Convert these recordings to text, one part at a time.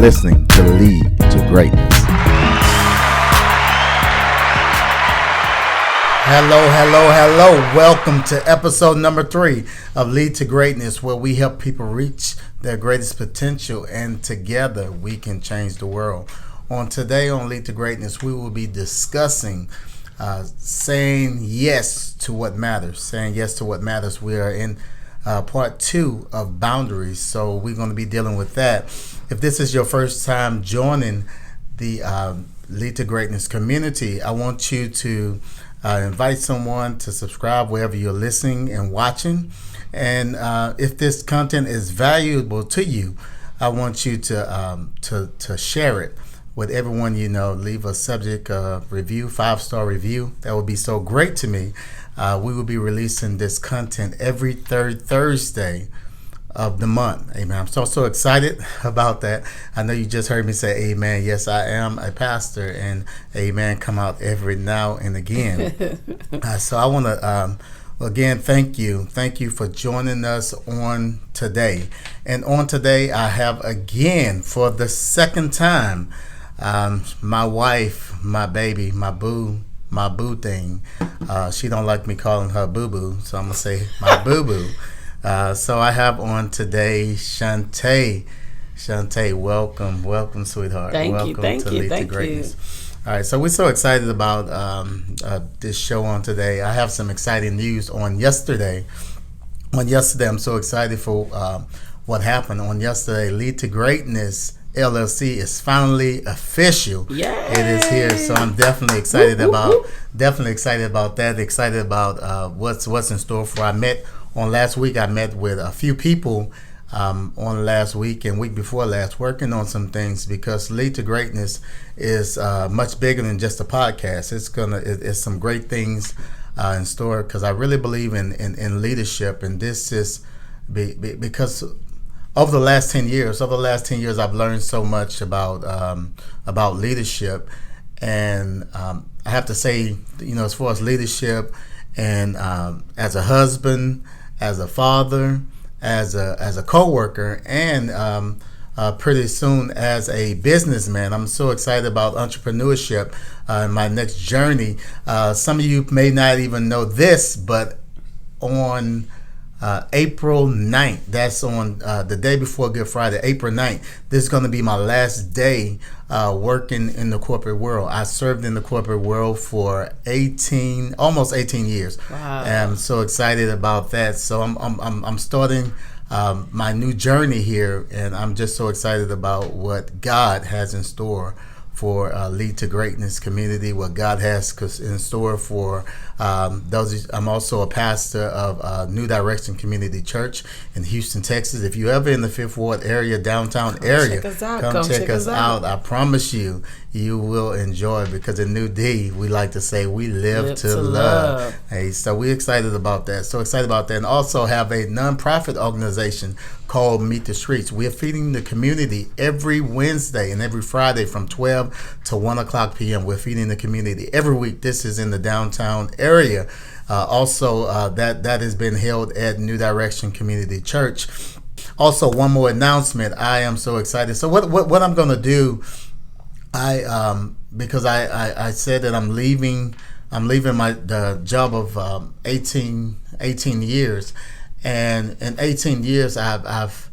listening to Lead to Greatness. Hello. Welcome to episode number 3 of Lead to Greatness, where we help people reach their greatest potential, and together we can change the world. Today on Lead to Greatness, we will be discussing saying yes to what matters. Saying yes to what matters. We are in part 2 of boundaries, so we're going to be dealing with that. If this is your first time joining the Lead to Greatness community, I want you to invite someone to subscribe wherever you're listening and watching. And if this content is valuable to you, I want you to share it with everyone you know. Leave a subject review, 5-star review. That would be so great to me. We will be releasing this content every third Thursday of the month. Amen. I'm so excited about that. I know you just heard me say amen. Yes, I am a pastor, and amen come out every now and again. So I want to again thank you for joining us on today. And on today I have, again, for the second time, my wife, my baby, my boo thing. She don't like me calling her boo-boo, so I'm gonna say my boo-boo. So I have on today Shante. Shante, welcome, sweetheart. Thank you. Lead to Greatness. All right, so we're so excited about this show on today. I have some exciting news on yesterday. I'm so excited for what happened on yesterday. Lead to Greatness LLC is finally official. Yay! It is here, so I'm definitely excited about that. Excited about what's in store for. Last week I met with a few people on last week and week before last, working on some things, because Lead to Greatness is much bigger than just a podcast. It's some great things in store, because I really believe in leadership, and this is because over the last 10 years, I've learned so much about leadership. And I have to say, as far as leadership, and as a husband, as a father, as a coworker, and pretty soon as a businessman, I'm so excited about entrepreneurship in my next journey. Some of you may not even know this, but on April 9th, that's on the day before Good Friday, April 9th, this is going to be my last day working in the corporate world. I served in the corporate world for almost 18 years. Wow. And I'm so excited about that. So I'm starting my new journey here, and I'm just so excited about what God has in store for Lead to Greatness community, what God has in store for those. I'm also a pastor of New Direction Community Church in Houston, Texas. If you're ever in the Fifth Ward area, downtown area, come check us out. I promise you will enjoy, because in New D, we like to say we live to love. Hey, so we're excited about that. So excited about that. And also have a nonprofit organization called Meet the Streets. We're feeding the community every Wednesday and every Friday from 12 to 1 o'clock p.m. We're feeding the community every week. This is in the downtown area. Also, that has been held at New Direction Community Church. Also, one more announcement. I am so excited. So what I'm going to do, because I said that I'm leaving the job of 18 years, and in 18 years I've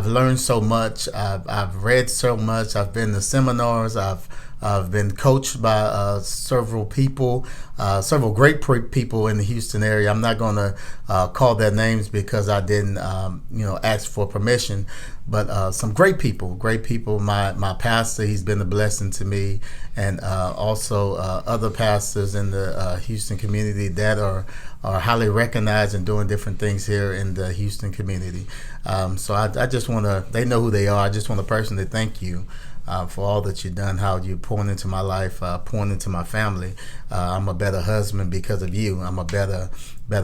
learned so much. I've read so much. I've been to seminars. I've been coached by several people, several great people in the Houston area. I'm not going to call their names because I didn't, ask for permission. But some great people. My pastor, he's been a blessing to me, and also other pastors in the Houston community that are highly recognized and doing different things here in the Houston community. So I just want to, they know who they are. I just want to personally thank you for all that you've done, how you poured into my life, poured into my family. I'm a better husband because of you. I'm a better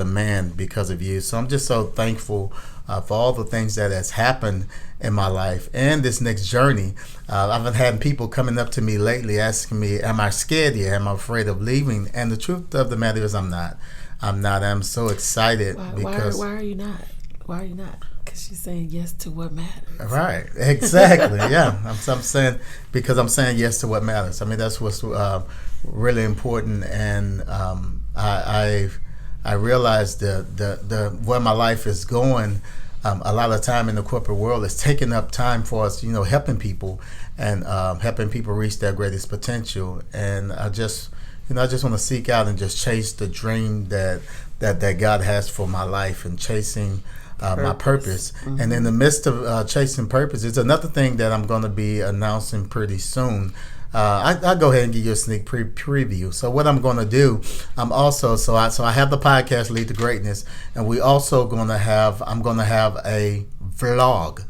man because of you. So I'm just so thankful for all the things that has happened in my life and this next journey. I've had people coming up to me lately asking me, am I scared yet? Am I afraid of leaving? And the truth of the matter is I'm not. I'm so excited. Why are you not? Because she's saying yes to what matters. Right, exactly. Yeah, I'm saying, because I'm saying yes to what matters. I mean, that's what's really important, and I realized the where my life is going. A lot of time in the corporate world is taking up time for us, helping people and helping people reach their greatest potential. And I just want to seek out and just chase the dream that God has for my life, and chasing my purpose. Mm-hmm. And in the midst of chasing purpose, it's another thing that I'm going to be announcing pretty soon. I'll go ahead and give you a sneak preview. So what I'm going to do, I'm also so I have the podcast Lead to Greatness, and we also I'm going to have a vlog.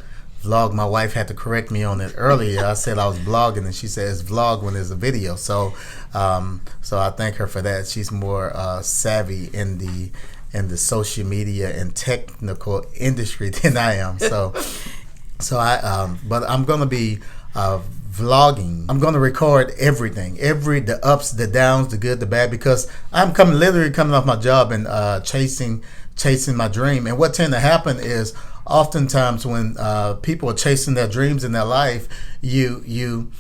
My wife had to correct me on it earlier. I said I was blogging, and she says vlog when there's a video. So I thank her for that. She's more savvy in the social media and technical industry than I am. But I'm going to be vlogging. I'm going to record everything, the ups, the downs, the good, the bad, because I'm literally coming off my job and chasing my dream. And what tend to happen is, oftentimes when people are chasing their dreams in their life, you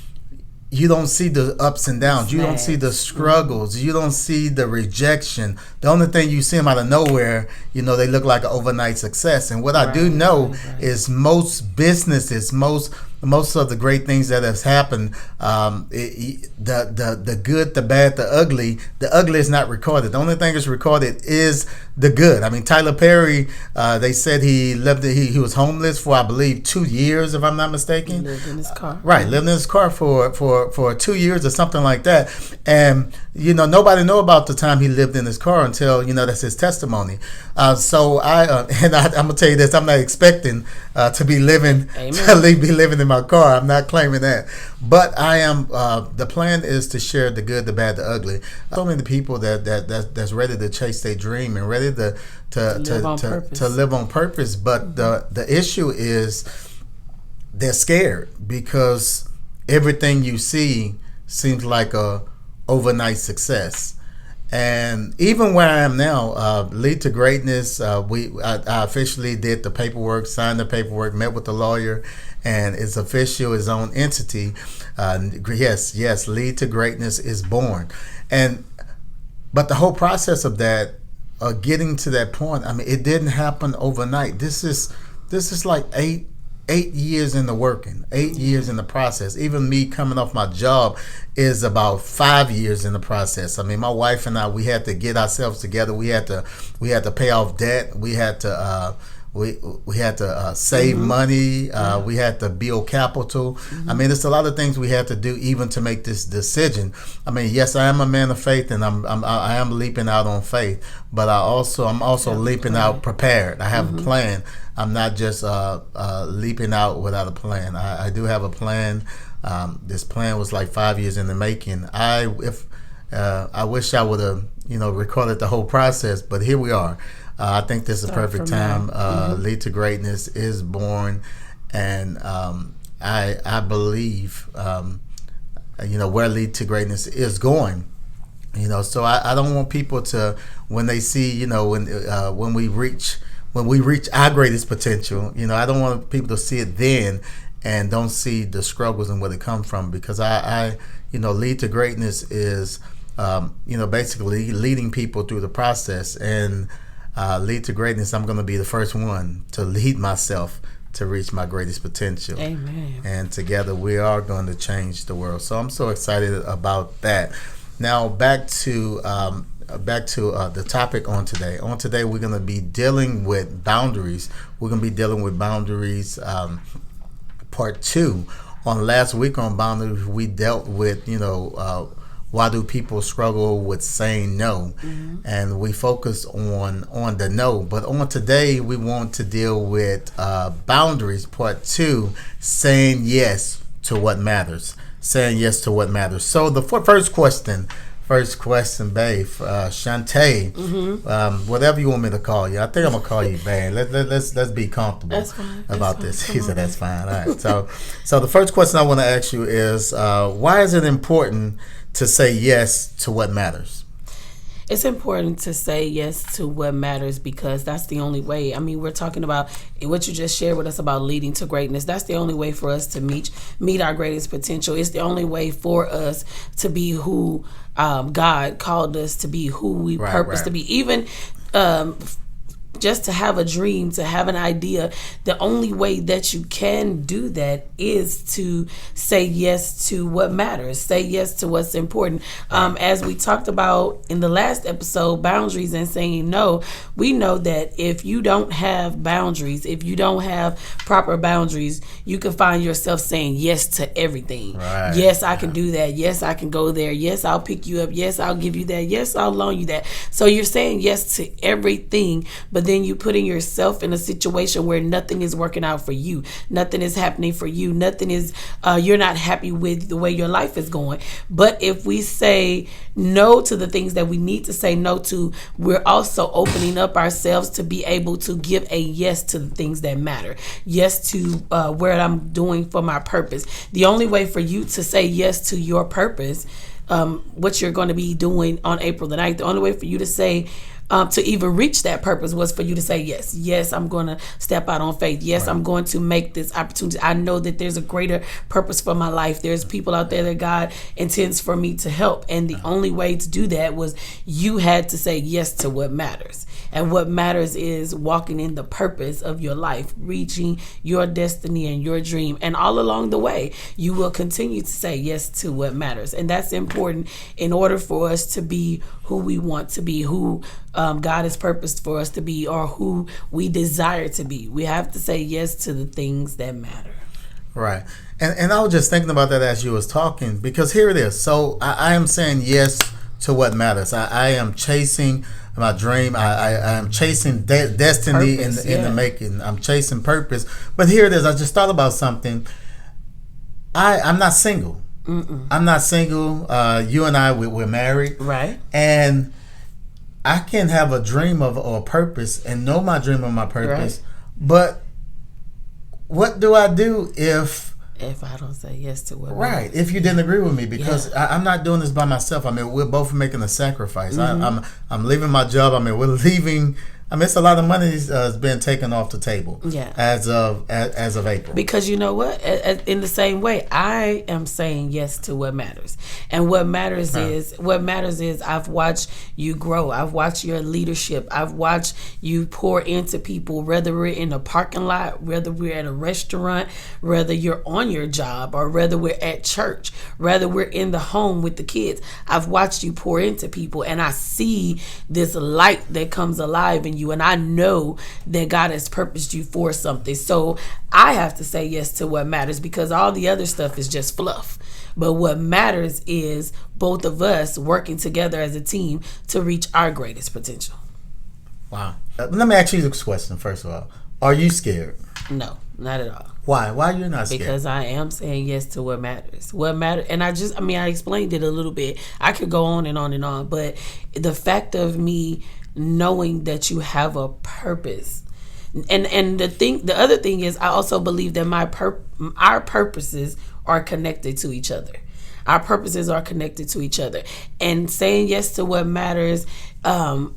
don't see the ups and downs. You don't see the struggles. You don't see the rejection. The only thing you see them out of nowhere, they look like an overnight success. And what I do know is most businesses, most of the great things that has happened, the good, the bad, the ugly is not recorded. The only thing that's recorded is the good. I mean, Tyler Perry, they said he was homeless for, I believe, 2 years, if I'm not mistaken. He lived in his car. Right, lived in his car for 2 years or something like that. And nobody know about the time he lived in his car until that's his testimony. So I'm gonna tell you this: I'm not expecting to be living in my car. I'm not claiming that, but I am. The plan is to share the good, the bad, the ugly. So many people that's ready to chase their dream and ready to live on purpose. But the issue is they're scared, because everything you see seems like a overnight success. And even where I am now, Lead to Greatness, I officially did the paperwork, signed the paperwork, met with the lawyer, and it's official, its own entity. Yes, Lead to Greatness is born. But the whole process of that, getting to that point, I mean, it didn't happen overnight. This is like 8 years in the working, 8 years in the process. Even me coming off my job is about 5 years in the process. I mean, my wife and I, we had to get ourselves together. We had to pay off debt. We had to save money. We had to build capital. I mean, there's a lot of things we had to do even to make this decision. I mean, yes, I am a man of faith, and I am leaping out on faith, but I'm also leaping out prepared. I have a plan. I'm not just leaping out without a plan. I do have a plan. This plan was like 5 years in the making. I wish I would have recorded the whole process, but here we are. I think this is a perfect time. Lead to Greatness is born, and I believe where Lead to Greatness is going. So I don't want people to, when they see when we reach our greatest potential, I don't want people to see it then and don't see the struggles and where they come from, because I Lead to Greatness is basically leading people through the process. And Lead to Greatness, I'm going to be the first one to lead myself to reach my greatest potential. Amen. And together we are going to change the world. So I'm so excited about that. Now back to the topic on today. On today, we're going to be dealing with boundaries. We're going to be dealing with boundaries, part 2. On last week on boundaries, we dealt with why do people struggle with saying no? And we focus on the no. But on today, we want to deal with boundaries, part 2, saying yes to what matters. Saying yes to what matters. So the first question, babe, Shante, whatever you want me to call you. I think I'm gonna call you, babe. Let's be comfortable about this. He said that's fine. All right. So the first question I want to ask you is, why is it important to say yes to what matters? It's important to say yes to what matters because that's the only way. I mean, we're talking about what you just shared with us about leading to greatness. That's the only way for us to meet our greatest potential. It's the only way for us to be who God called us to be, who we purpose to be. Even just to have a dream, to have an idea, the only way that you can do that is to say yes to what matters, say yes to what's important. As we talked about in the last episode, boundaries and saying no, we know that if you don't have boundaries, if you don't have proper boundaries, you can find yourself saying yes to everything. Right. Yes, I can do that. Yes, I can go there. Yes, I'll pick you up. Yes, I'll give you that. Yes, I'll loan you that. So you're saying yes to everything, but then you putting yourself in a situation where nothing is working out for you, nothing is happening for you, nothing is you're not happy with the way your life is going. But if we say no to the things that we need to say no to, we're also opening up ourselves to be able to give a yes to the things that matter, yes to where I'm doing for my purpose. The only way for you to say yes to your purpose, what you're going to be doing on April the 9th, the only way for you to say to even reach that purpose was for you to say yes. Yes, I'm going to step out on faith. Yes, I'm going to make this opportunity. I know that there's a greater purpose for my life. There's people out there that God intends for me to help. And the only way to do that was you had to say yes to what matters. And what matters is walking in the purpose of your life, reaching your destiny and your dream. And all along the way, you will continue to say yes to what matters. And that's important in order for us to be who we want to be, who God has purposed for us to be, or who we desire to be. We have to say yes to the things that matter. Right. And I was just thinking about that as you was talking, because here it is. So I am saying yes to what matters. I am chasing my dream. I am chasing destiny purpose, in the making. I'm chasing purpose. But here it is. I just thought about something. I'm not single. Mm-mm. I'm not single. You and I, we're married. Right. And I can have a dream of or a purpose and know my dream of my purpose. Right. But what do I do if I don't say yes to what? Right. If you didn't agree with me, because I'm not doing this by myself. I mean, we're both making a sacrifice. Mm-hmm. I'm leaving my job. I mean, we're leaving. I mean, it's a lot of money has been taken off the table. Yeah. As of April. Because you know what? In the same way, I am saying yes to what matters, and what matters is I've watched you grow. I've watched your leadership. I've watched you pour into people, whether we're in a parking lot, whether we're at a restaurant, whether you're on your job, or whether we're at church, whether we're in the home with the kids. I've watched you pour into people, and I see this light that comes alive in you, and I know that God has purposed you for something. So I have to say yes to what matters, because all the other stuff is just fluff. But what matters is both of us working together as a team to reach our greatest potential. Wow. Let me ask you this question first of all. Are you scared? No, not at all. Why? Why are you not scared? Because I am saying yes to what matters. What matters, and I explained it a little bit. I could go on and on and on, but the fact of me knowing that you have a purpose, and the other thing is, I also believe that our purposes are connected to each other. Our purposes are connected to each other, and saying yes to what matters.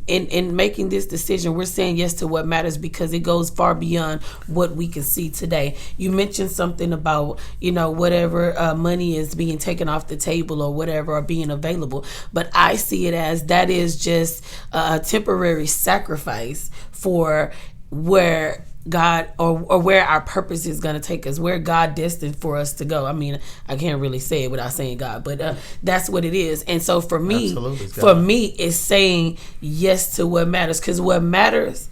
In making this decision, we're saying yes to what matters because it goes far beyond what we can see today. You mentioned something about, whatever money is being taken off the table or whatever, or being available. But I see it as that is just a temporary sacrifice for where God or where our purpose is going to take us, where God destined for us to go. I mean, I can't really say it without saying God, but that's what it is. And so for me, it's saying yes to what matters, because what matters,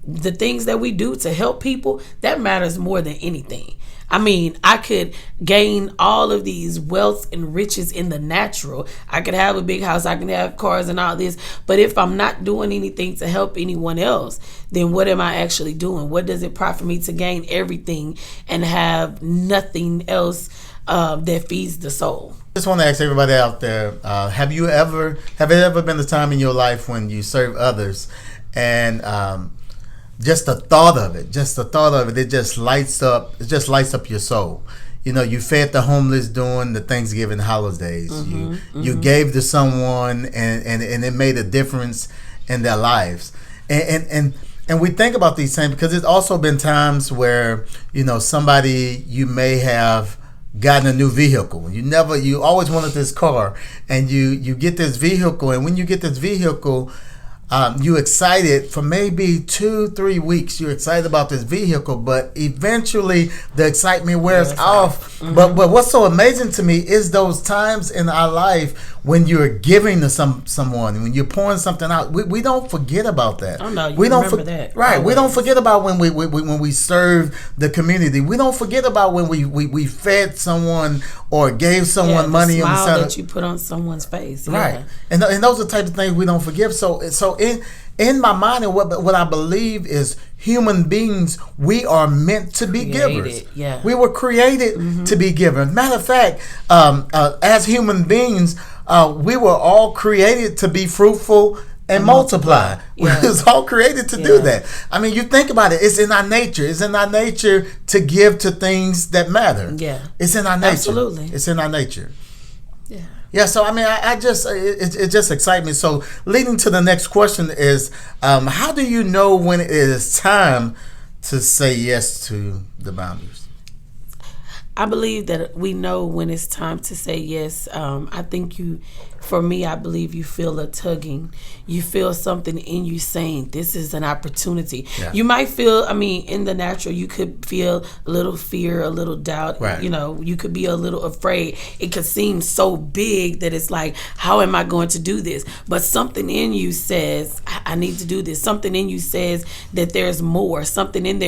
the things that we do to help people, that matters more than anything. I mean, I could gain all of these wealth and riches in the natural. I could have a big house, I can have cars and all this. But if I'm not doing anything to help anyone else, then what am I actually doing? What does it profit me to gain everything and have nothing else that feeds the soul? I just want to ask everybody out there, have it ever been a time in your life when you serve others and just the thought of it, it just lights up your soul. you fed the homeless during the Thanksgiving holidays. You gave to someone, and it made a difference in their lives. And we think about these things because it's also been times where somebody, you may have gotten a new vehicle. You always wanted this car, and you get this vehicle, and when you get this vehicle, you're excited for maybe 2-3 weeks. You're excited about this vehicle, but eventually the excitement wears off. But what's so amazing to me is those times in our life when you're giving to someone, when you're pouring something out. We don't forget about that. Oh no, we don't remember that. Right. Always. We don't forget about when we serve the community. We don't forget about when we fed someone or gave someone money. The smile and that you put on someone's face. Right. And those are the types of things we don't forgive. So in my mind, and what I believe is, human beings, we are meant to be givers. Yeah. We were created to be givers. Matter of fact, as human beings, we were all created to be fruitful and multiply. Yeah. We was all created to do that. I mean, you think about it. It's in our nature. It's in our nature to give to things that matter. Yeah. It's in our nature. Absolutely. It's in our nature. Yeah. Yeah, so I mean, it just excites me. So leading to the next question is, how do you know when it is time to say yes to the boundaries? I believe that we know when it's time to say yes. I think for me, I believe you feel a tugging. You feel something in you saying, this is an opportunity. Yeah. You might feel, in the natural, you could feel a little fear, a little doubt. Right. You could be a little afraid. It could seem so big that it's like, how am I going to do this? But something in you says, I need to do this. Something in you says that there's more. Something in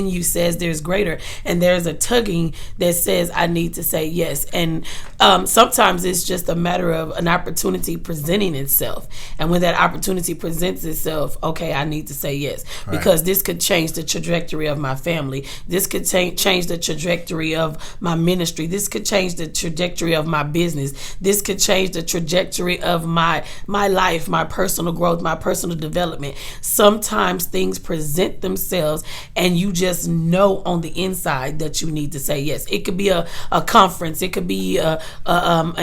you says there's greater. And there's a tugging that says, I need to say yes. And sometimes it's just a matter of an opportunity presenting itself. And when that opportunity presents itself, okay, I need to say yes. Right. Because this could change the trajectory of my family. This could change the trajectory of my ministry. This could change the trajectory of my business. This could change the trajectory of my life, my personal growth, my personal development. Sometimes things present themselves and you just know on the inside that you need to say yes. It could be a conference. It could be an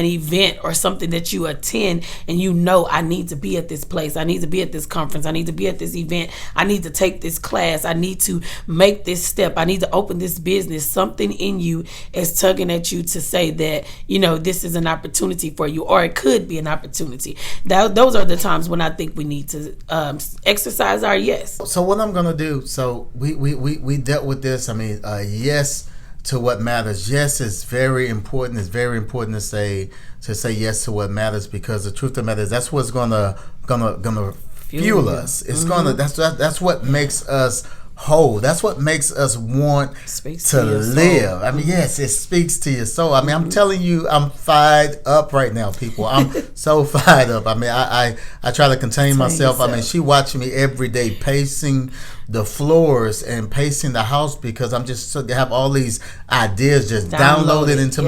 event or something that you attend, and I need to be at this place. I need to be at this conference. I need to be at this event. I need to take this class. I need to make this step. I need to open this business. Something in you is tugging at you to say that, this is an opportunity for you, or it could be an opportunity. Those are the times when I think we need to exercise our yes. So what I'm going to do, so we dealt with this. Yes to what matters. Yes is very important. It's very important to say yes to what matters, because the truth of the matter is that's what's gonna fuel us. It's gonna that's what makes us whole. That's what makes us want to live. Yes, it speaks to your soul. I'm telling you, I'm fired up right now, people. I'm so fired up. I try to contain myself. She watching me every day, pacing the floors and pacing the house, because I'm just have all these ideas just downloaded into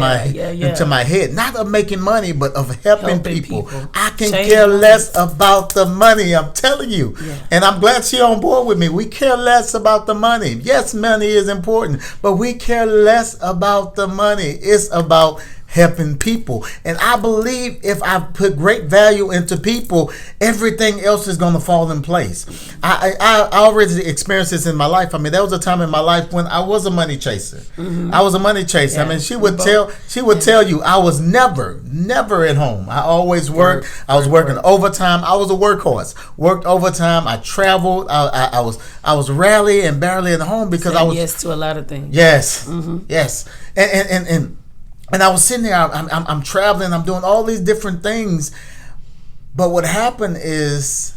my head, not of making money, but of helping people. I can care less about the money. I'm telling you, and I'm glad she's on board with me. We care less about the money. Yes, money is important, but we care less about the money. It's about helping people. And I believe if I put great value into people, everything else is going to fall in place. I already experienced this in my life. There was a time in my life when I was a money chaser. I was a money chaser. Yeah. She would tell you I was never at home. I always worked. I was working overtime. I was a workhorse. Worked overtime. I traveled. I was rarely and barely at home because I was yes to a lot of things. Yes. Yes. And I was sitting there, I'm traveling, I'm doing all these different things. But what happened is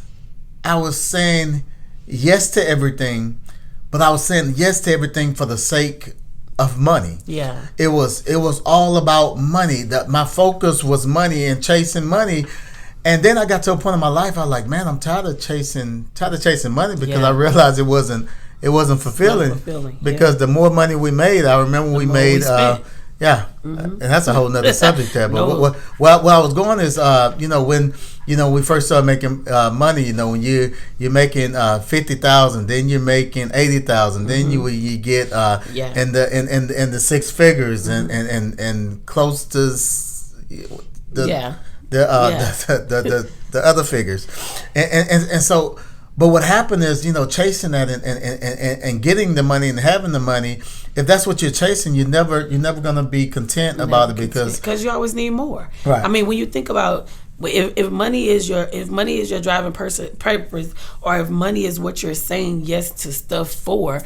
I was saying yes to everything, but I was saying yes to everything for the sake of money. Yeah. It was all about money. My focus was money and chasing money. And then I got to a point in my life, I was like, man, I'm tired of chasing money, because I realized it wasn't fulfilling. Because the more money we made, I remember we made and that's a whole nother subject there. But where I was going is, we first started making money. When you're making 50,000, then you're making 80,000, then you get in the six figures and close to the other figures, and so. But what happened is, chasing that and getting the money and having the money. If that's what you're chasing, you're never gonna be content about it because you always need more. Right. I mean, when you think about if money is your driving purpose, or if money is what you're saying yes to stuff for,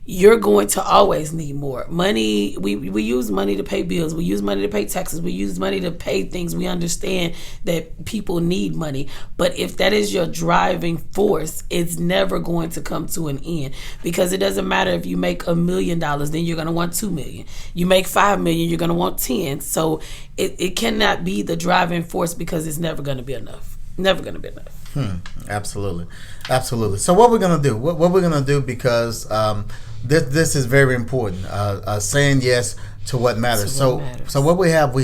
you're going to always need more money. We use money to pay bills. We use money to pay taxes. We use money to pay things. We understand that people need money. But if that is your driving force, it's never going to come to an end, because it doesn't matter if you make $1 million, then you're going to want 2 million. You make 5 million, you're going to want 10. So it cannot be the driving force, because it's never going to be enough. Never going to be enough. Absolutely. So what we're going to do, what we're going to do, because this is very important. Saying yes to what matters. So what we have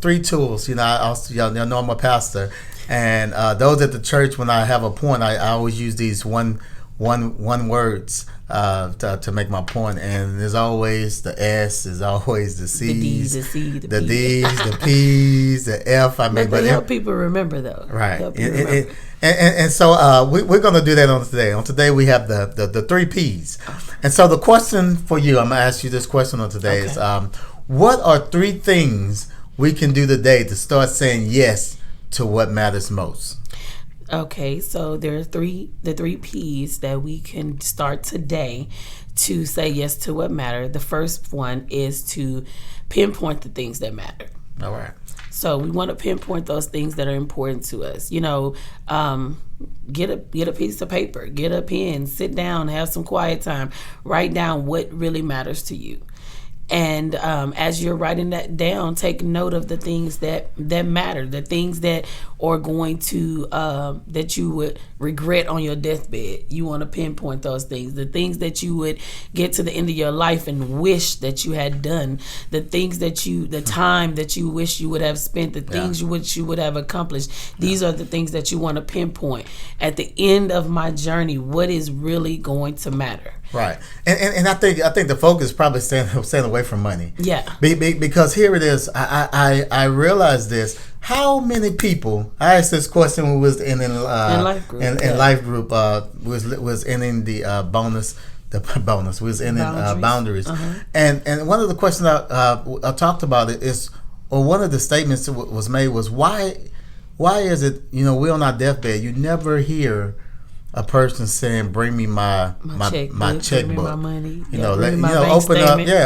3 tools. Y'all know I'm a pastor, and those at the church, when I have a point, I always use these one words to make my point. And there's always the S, there's always the C's, the D, the C, the D's, the P's, the F. But they help people remember, though. Right. And so we're going to do that on today. On today, we have the 3 P's. And so the question for you, I'm going to ask you this question on today is, what are 3 things we can do today to start saying yes to what matters most? Okay, so there are the 3 P's that we can start today to say yes to what matters. The first one is to pinpoint the things that matter. All right. So we want to pinpoint those things that are important to us. Get a piece of paper, get a pen, sit down, have some quiet time, write down what really matters to you. And as you're writing that down, take note of the things that matter, the things that are going to that you would regret on your deathbed. You want to pinpoint those things, the things that you would get to the end of your life and wish that you had done, the things the time that you wish you would have spent, the things you wish you would have accomplished. These are the things that you want to pinpoint. At the end of my journey, what is really going to matter? Right, and I think the focus is probably staying away from money. Yeah, because here it is. I realized this. How many people? I asked this question when we was in life group. Life group was ending the bonus. The bonus was ending boundaries. And one of the questions I talked about it is, or one of the statements that was made was, why is it we're on our deathbed, you never hear a person saying, "Bring me my checkbook, bring me my money,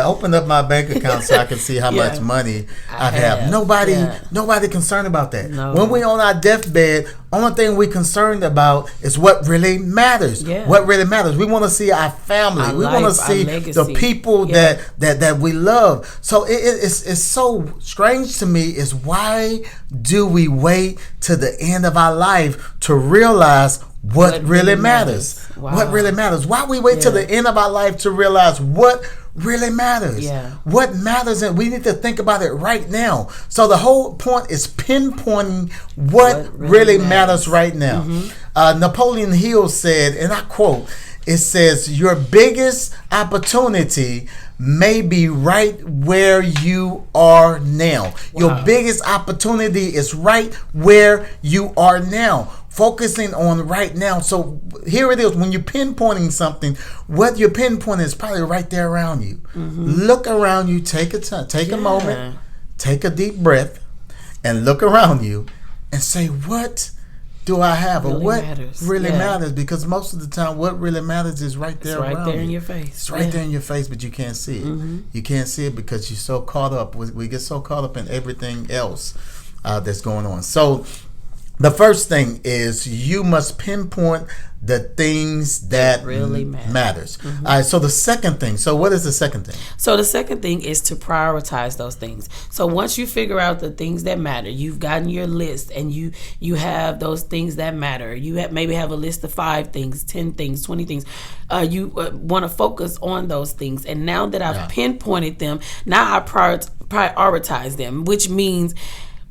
open up my bank account so I can see how much money I have." Nobody concerned about that. No. When we on our deathbed, only thing we concerned about is what really matters. Yeah. What really matters. We want to see our family. We want to see the people that we love. So it's so strange to me is, why do we wait to the end of our life to realize what really matters? Wow. What really matters? Why we wait till the end of our life to realize what really matters? Yeah. What matters, and we need to think about it right now. So the whole point is pinpointing what really matters right now. Napoleon Hill said, and I quote, it says, "Your biggest opportunity may be right where you are now." Wow. Your biggest opportunity is right where you are now. Focusing on right now. So here it is. When you're pinpointing something, what you're pinpointing is probably right there around you. Look around you. Take a moment. Take a deep breath, and look around you, and say, what do I have, or what really matters? Because most of the time, what really matters is right there around you. Right there in your face. It's right there in your face, but you can't see it. You can't see it because you're so caught up. We get so caught up in everything else that's going on. So the first thing is, you must pinpoint the things that really matters. All right, so the second thing. So what is the second thing? So the second thing is to prioritize those things. So once you figure out the things that matter, you've gotten your list, and you have those things that matter. You maybe have a list of 5 things, 10 things, 20 things. You want to focus on those things. And now that I've pinpointed them, now I prioritize them, which means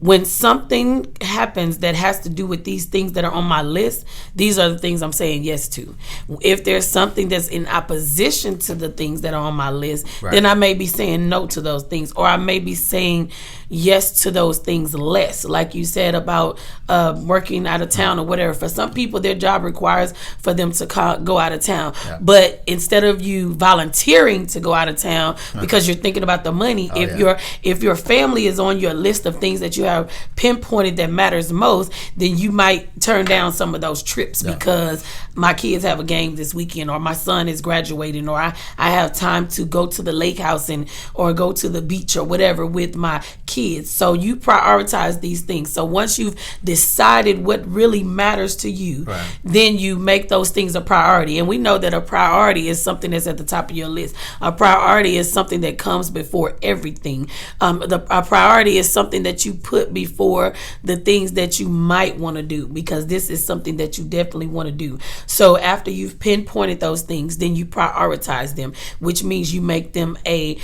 when something happens that has to do with these things that are on my list, these are the things I'm saying yes to. If there's something that's in opposition to the things that are on my list, then I may be saying no to those things, or I may be saying yes to those things less. Like you said about working out of town or whatever. For some people, their job requires for them to go out of town. Yeah. But instead of you volunteering to go out of town because you're thinking about the money, if your family is on your list of things that you have pinpointed that matters most, then you might turn down some of those trips because my kids have a game this weekend, or my son is graduating, or I have time to go to the lake house or go to the beach or whatever with my kids. So you prioritize these things. So once you've decided what really matters to you, then you make those things a priority. And we know that a priority is something that's at the top of your list. A priority is something that comes before everything. A priority is something that you put before the things that you might want to do, because this is something that you definitely want to do. So after you've pinpointed those things, then you prioritize them, which means you make them an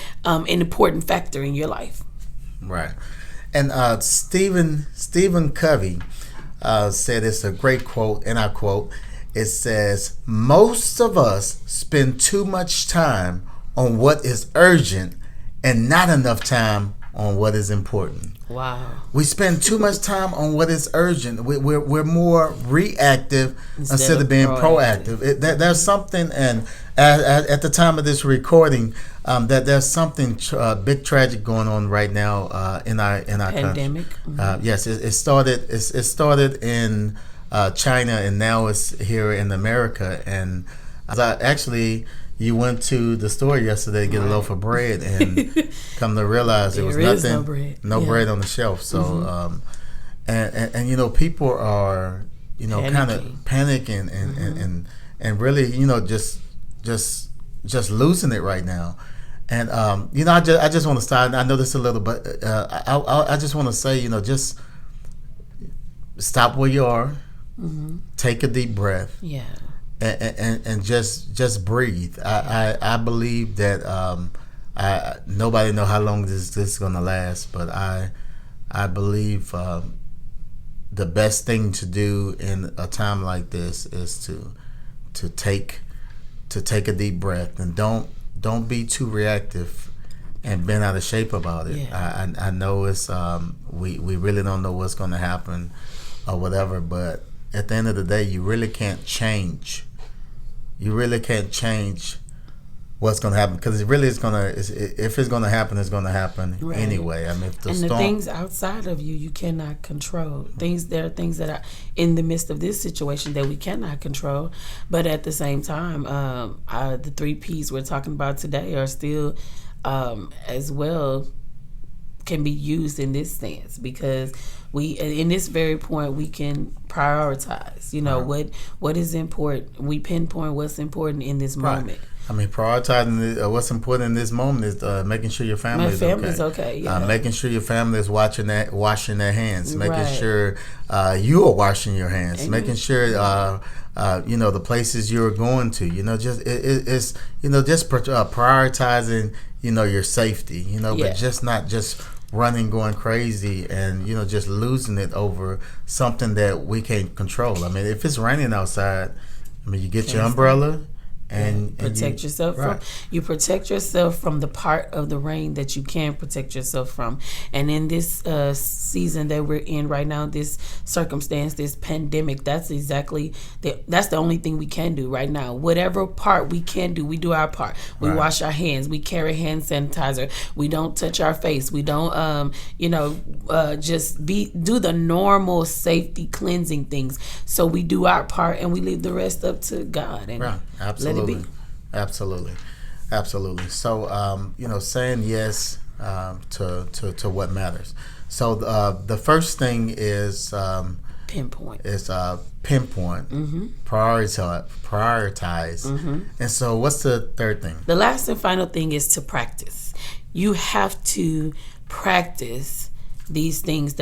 important factor in your life. Right. And Stephen Covey said, it's a great quote, and I quote, it says, most of us spend too much time on what is urgent and not enough time on what is important. Wow. We spend too much time on what is urgent. We're more reactive instead of being proactive. There's something, and at the time of this recording, that there's something big tragic going on right now in our pandemic. Country. Yes, it started in China, and now it's here in America. And you went to the store yesterday to get a loaf of bread, and come to realize there was nothing, no bread on the shelf. So, and people are, kind of panicking and really, just losing it right now. And I just want to start. I know this a little, but I just want to say, just stop where you are, take a deep breath. Yeah. And just breathe. I believe that nobody know how long this is gonna last, but I believe the best thing to do in a time like this is to take a deep breath, and don't be too reactive and bent out of shape about it. Yeah. I know it's we really don't know what's gonna happen or whatever, but at the end of the day, you really can't change. You really can't change what's going to happen, because it really is going to. If it's going to happen, it's going to happen anyway. I mean, if the things outside of you cannot control. There are things that are in the midst of this situation that we cannot control. But at the same time, the 3 P's we're talking about today are still as well can be used in this sense, because we, in this very point, we can prioritize, what is important. We pinpoint what's important in this moment. I mean, prioritizing what's important in this moment is making sure your family is okay. Yeah. Making sure your family is washing their hands. Making sure you are washing your hands. Amen. Making sure the places you're going to. It's prioritizing your safety. But just not just running, going crazy, and just losing it over something that we can't control. I mean, if it's raining outside, you get your umbrella. And protect yourself from the part of the rain that you can protect yourself from. And in this season that we're in right now, this circumstance, this pandemic, that's the only thing we can do right now. Whatever part we can do, we do our part. We wash our hands. We carry hand sanitizer. We don't touch our face. We don't, just do the normal safety cleansing things. So we do our part, and we leave the rest up to God. And absolutely. Absolutely. So, saying yes to what matters. So the first thing is pinpoint. Pinpoint. Prioritize. And so, what's the third thing? The last and final thing is to practice. You have to practice these things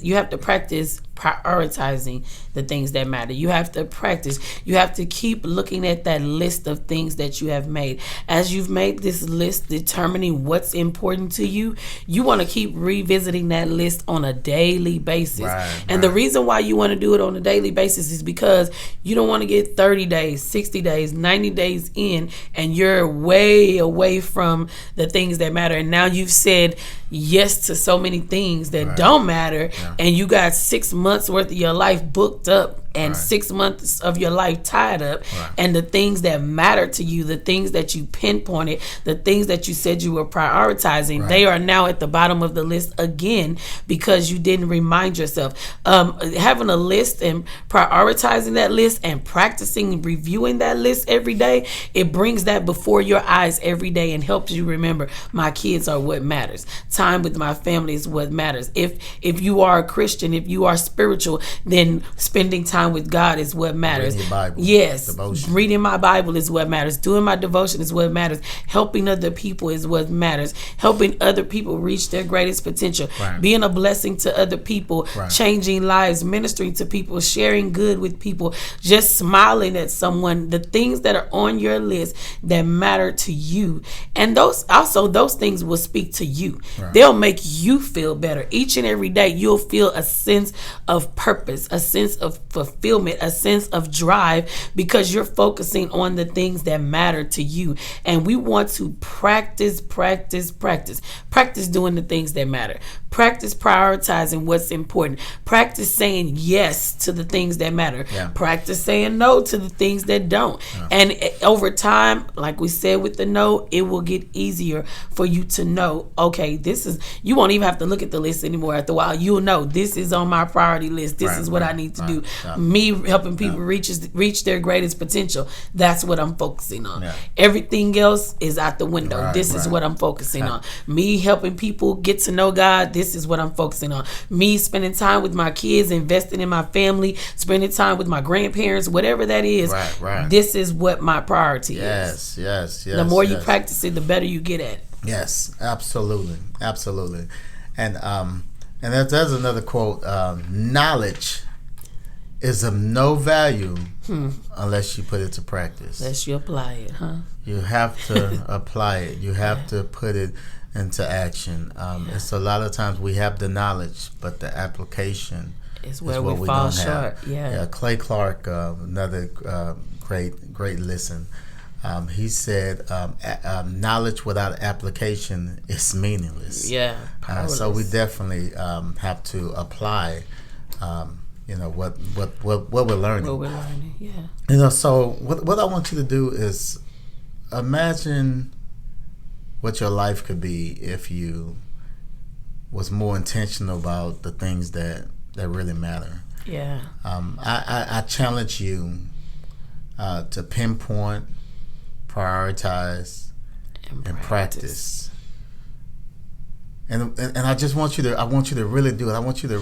you have to practice prioritizing the things that matter. You have to practice. You have to keep looking at that list of things that you have made. As you've made this list determining what's important to you, you want to keep revisiting that list on a daily basis. And the reason why you want to do it on a daily basis is because you don't want to get 30 days, 60 days, 90 days in, and you're way away from the things that matter. And now you've said yes to so many things that don't matter, and you got 6 months worth of your life booked up and 6 months of your life tied up, and the things that matter to you, the things that you pinpointed, the things that you said you were prioritizing, they are now at the bottom of the list again because you didn't remind yourself. Having a list and prioritizing that list and practicing reviewing that list every day, it brings that before your eyes every day and helps you remember, my kids are what matters. Time with my family is what matters. If you are a Christian, if you are spiritual, then spending time with God is what matters. Reading your Bible. Yes. Devotion. Reading my Bible is what matters. Doing my devotion is what matters. Helping other people is what matters. Helping other people reach their greatest potential. Being a blessing to other people. Changing lives. Ministering to people. Sharing good with people. Just smiling at someone. The things that are on your list that matter to you. And those things will speak to you. They'll make you feel better. Each and every day you'll feel a sense of purpose, a sense of fulfillment, a sense of drive, because you're focusing on the things that matter to you. And we want to practice doing the things that matter. Practice prioritizing what's important. Practice saying yes to the things that matter. Practice saying no to the things that don't. And over time, like we said with the no, it will get easier for you to know, okay, you won't even have to look at the list anymore. After a while, you'll know this is on my priority list. This is what I need to do. Me helping people reach their greatest potential. That's what I'm focusing on. Everything else is out the window. This is what I'm focusing on. Me helping people get to know God. This is what I'm focusing on. Me spending time with my kids, investing in my family, spending time with my grandparents, whatever that is. This is what my priority is. Yes. The more you practice it, the better you get at it. Yes, absolutely. And there's another quote. Knowledge is of no value unless you put it to practice. Unless you apply it, huh? You have to apply it. You have to put it into action. It's a lot of times we have the knowledge, but the application is where is what we we fall don't short. have. Clay Clark, another great listen. He said, knowledge without application is meaningless. So we definitely have to apply, what we're learning. So what I want you to do is imagine what your life could be if you was more intentional about the things that really matter. I challenge you to pinpoint, prioritize, and practice. And I just want you to really do it. I want you to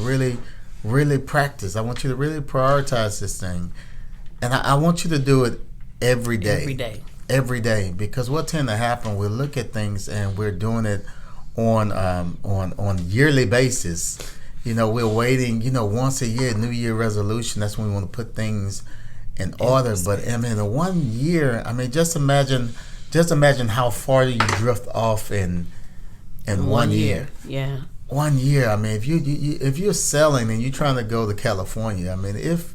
really practice. I want you to really prioritize this thing. And I want you to do it every day. Because what tend to happen, we look at things and we're doing it on yearly basis. We're waiting, once a year, New Year resolution. That's when we want to put things in order. But I mean, in 1 year, just imagine how far you drift off in 1 year. 1 year. I mean, if you're selling and you're trying to go to California, I mean, if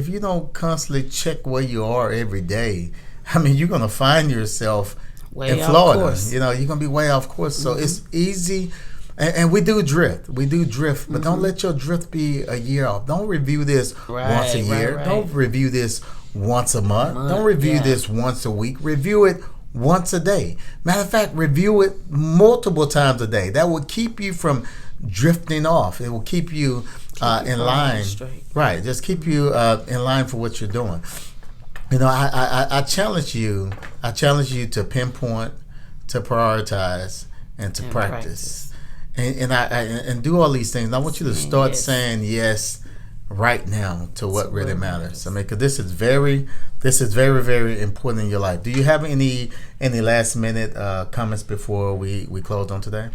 you don't constantly check where you are every day, I mean, you're gonna find yourself in Florida. You're gonna be way off course. So it's easy. And we do drift, but don't let your drift be a year off. Don't review this once a year. Don't review this once a month. Don't review this once a week. Review it once a day. Matter of fact, review it multiple times a day. That will keep you from drifting off. It will keep you in line. Right, just keep you in line for what you're doing. I challenge you. To pinpoint, to prioritize, and to practice. And do all these things. I want you to start saying yes right now to what really matters. I mean, because this is very, very important in your life. Do you have any last minute comments before we close on today?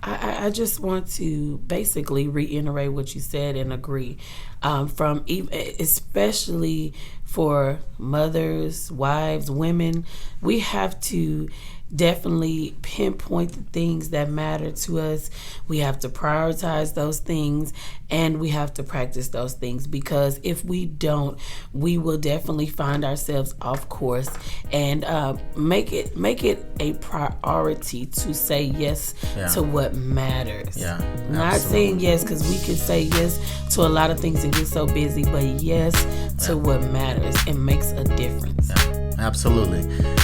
I just want to basically reiterate what you said and agree. From even, especially for mothers, wives, women, we have to definitely pinpoint the things that matter to us. We have to prioritize those things, and we have to practice those things, because if we don't, we will definitely find ourselves off course. And make it a priority to say yes to what matters. Not saying yes because we can say yes to a lot of things and get so busy, but yes to what matters and makes a difference. Absolutely.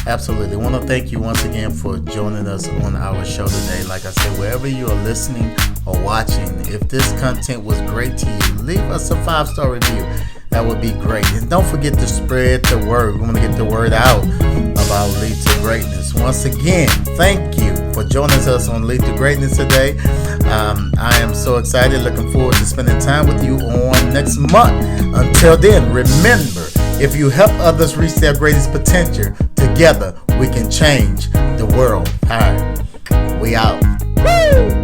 I want to thank you once again for joining us on our show today. Like I said, wherever you are listening or watching, if this content was great to you, leave us a 5-star review. That would be great. And don't forget to spread the word. We want to get the word out about Lead to Greatness. Once again, thank you for joining us on Lead to Greatness today. I am so excited. Looking forward to spending time with you on next month. Until then, remember, if you help others reach their greatest potential, together we can change the world. All right, we out. Woo!